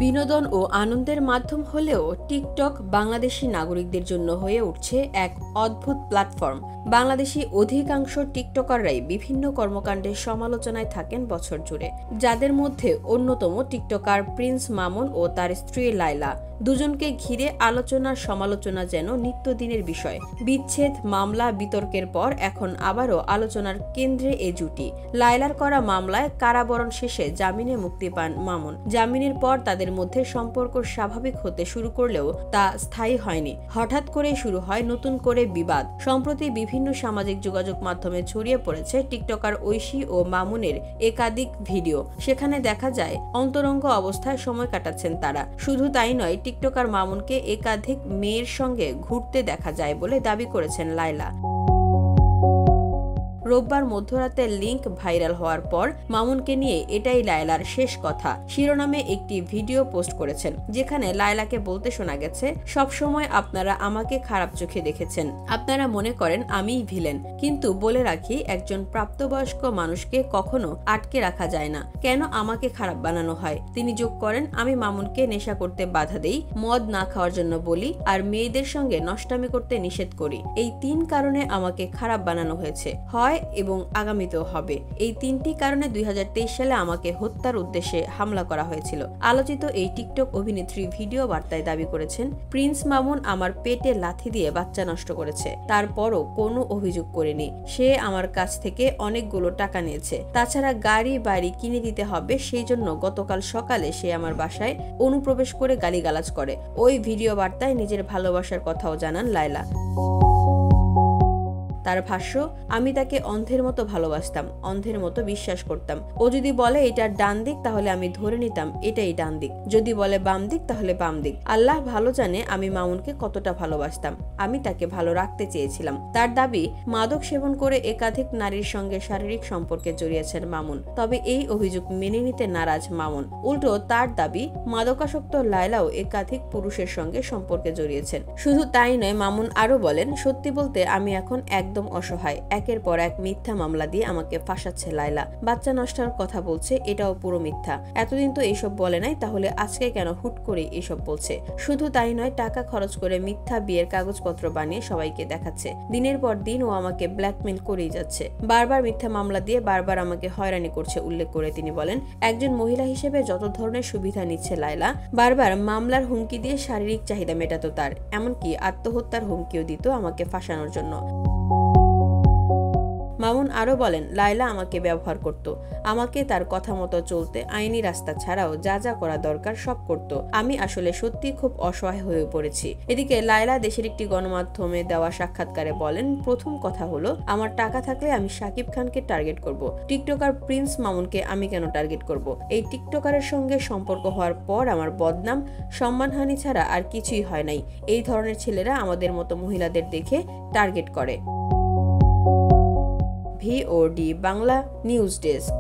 বিনোদন ও আনন্দের মাধ্যম হলেও টিকটক বাংলাদেশি নাগরিকদের জন্য হয়ে উঠছে এক অদ্ভুত প্ল্যাটফর্ম। বাংলাদেশি অধিকাংশ টিকটকাররাই বিভিন্ন কর্মকাণ্ডের সমালোচনায় থাকেন বছর জুড়ে, যাদের মধ্যে অন্যতম টিকটকার প্রিন্স মামুন ও তার স্ত্রী লায়লা। দুজনকে ঘিরে আলোচনার সমালোচনা যেন নিত্যদিনের বিষয়। বিচ্ছেদ, মামলা, বিতর্কের পর এখন আবারও আলোচনার কেন্দ্রে এ জুটি। লায়লার করা মামলায় কারাবরণ শেষে জামিনে মুক্তি পান মামুন। জামিনের পর তাদের মধ্যে সম্পর্ক স্বাভাবিক হতে শুরু করলেও তা স্থায়ী হয়নি। হঠাৎ করেই শুরু হয় নতুন করে বিবাদ। সম্প্রতি বিভিন্ন সামাজিক যোগাযোগ মাধ্যমে ছড়িয়ে পড়েছে টিকটকার ঐশী ও মামুনের একাধিক ভিডিও। সেখানে দেখা যায় অন্তরঙ্গ অবস্থায় সময় কাটাচ্ছেন তারা। শুধু তাই নয়, টিকটকার মামুনকে একাধিক মেয়ের সঙ্গে ঘুরতে দেখা যায় বলে দাবি করেছেন লায়লা। রোববার মধ্যরাতে লিংক ভাইরাল হওয়ার পর মামুনকে নিয়ে এটাই লায়লার শেষ কথা শিরোনামে একটি ভিডিও পোস্ট করেছেন, যেখানে লায়লাকে বলতে শোনা গেছে, সবসময় আপনারা আমাকে খারাপ চোখে দেখেছেন, আপনারা মনে করেন আমিই ভিলেন, কিন্তু বলে রাখি একজন প্রাপ্তবয়স্ক মানুষকে কখনো আটকে রাখা যায় না, কেন আমাকে খারাপ বানানো হয়। তিনি যোগ করেন, আমি মামুনকে নেশা করতে বাধা দেই, মদ না খাওয়ার জন্য বলি, আর মেয়েদের সঙ্গে নষ্টামি করতে নিষেধ করি। এই 3 কারণে আমাকে খারাপ বানানো হয়েছে, হয় এবং আগামীতেও হবে। এই 3টি কারণে 2023 সালে আমাকে হত্যার উদ্দেশ্যে হামলা করা হয়েছিল। আলোচিত এই টিকটক অভিনেত্রী ভিডিও বার্তায় দাবি করেছেন, প্রিন্স মামুন আমার পেটে লাথি দিয়ে বাচ্চা নষ্ট করেছে, তারপরও কোনো অভিযোগ করেনি। সে আমার কাছ থেকে অনেকগুলো টাকা নিয়েছে, তাছাড়া গাড়ি বাড়ি কিনে দিতে হবে, সেই জন্য গতকাল সকালে সে আমার বাসায় অনুপ্রবেশ করে গালিগালাজ করে। ওই ভিডিও বার্তায় নিজের ভালোবাসার কথাও জানান লায়লা। তার ভাষ্য, আমি তাকে অন্ধের মতো ভালোবাসতাম, অন্ধের মতো বিশ্বাস করতাম। ও যদি বলে এটা ডান দিক, তাহলে আমি ধরে নিতাম এটাই ডান দিক, যদি বলে বাম দিক তাহলে বাম দিক। আল্লাহ ভালো জানে আমি মামুনকে কতটা ভালোবাসতাম, আমি তাকে ভালো রাখতে চেয়েছিলাম। তার দাবি, মাদক সেবন করে একাধিক নারীর সঙ্গে শারীরিক সম্পর্কে জড়িয়েছেন মামুন। তবে এই অভিযোগ মেনে নিতে নারাজ মামুন। উল্টো তার দাবি, মাদকাসক্ত লায়লাও একাধিক পুরুষের সঙ্গে সম্পর্কে জড়িয়েছেন। শুধু তাই নয়, মামুন আরো বলেন, সত্যি বলতে আমি এখন একদম অসহায়। একের পর এক মিথ্যা মামলা দিয়ে আমাকে ফাঁসাচ্ছে লায়লা। বাচ্চা নষ্টের কথা বলছে, এটাও পুরো মিথ্যা। এতদিন তো এইসব বলে নাই, তাহলে আজকে কেন হুট করে এসব বলছে? শুধু তাই নয়, টাকা খরচ করে মিথ্যা বিয়ের কাগজপত্র বানিয়ে সবাইকে দেখাচ্ছে। দিনের পর দিন ও আমাকে ব্ল্যাকমেইল করেই যাচ্ছে, বারবার মিথ্যা মামলা দিয়ে বারবার আমাকে হয়রানি করছে। উল্লেখ করে তিনি বলেন, একজন মহিলা হিসেবে যত ধরনের সুবিধা নিচ্ছে লায়লা, বারবার মামলার হুমকি দিয়ে শারীরিক চাহিদা মেটাতো তার, এমনকি আত্মহত্যার হুমকিও দিত আমাকে ফাঁসানোর জন্য। মামুন আরো বলেন, লায়লা আমাকে ব্যবহার করত, আমাকে তার কথা মতো চলতে, আইনি রাস্তা ছাড়াও যা যা করা দরকার সব করত। আমি আসলে সত্যি খুব অসহায় হয়ে পড়েছি। এদিকে লায়লা দেশের একটি গণমাধ্যমে দেওয়া সাক্ষাৎকারে বলেন, প্রথম কথা হলো, আমার টাকা থাকলে আমি শাকিব খানকে টার্গেট করব, টিকটকার প্রিন্স মামুনকে আমি কেন টার্গেট করব? এই টিকটকারের সঙ্গে সম্পর্ক হওয়ার পর আমার বদনাম, সম্মানহানি ছাড়া আর কিছুই হয় নাই। এই ধরনের ছেলেরা আমাদের মতো মহিলাদের দেখে টার্গেট করে। VOD Bangla news desk.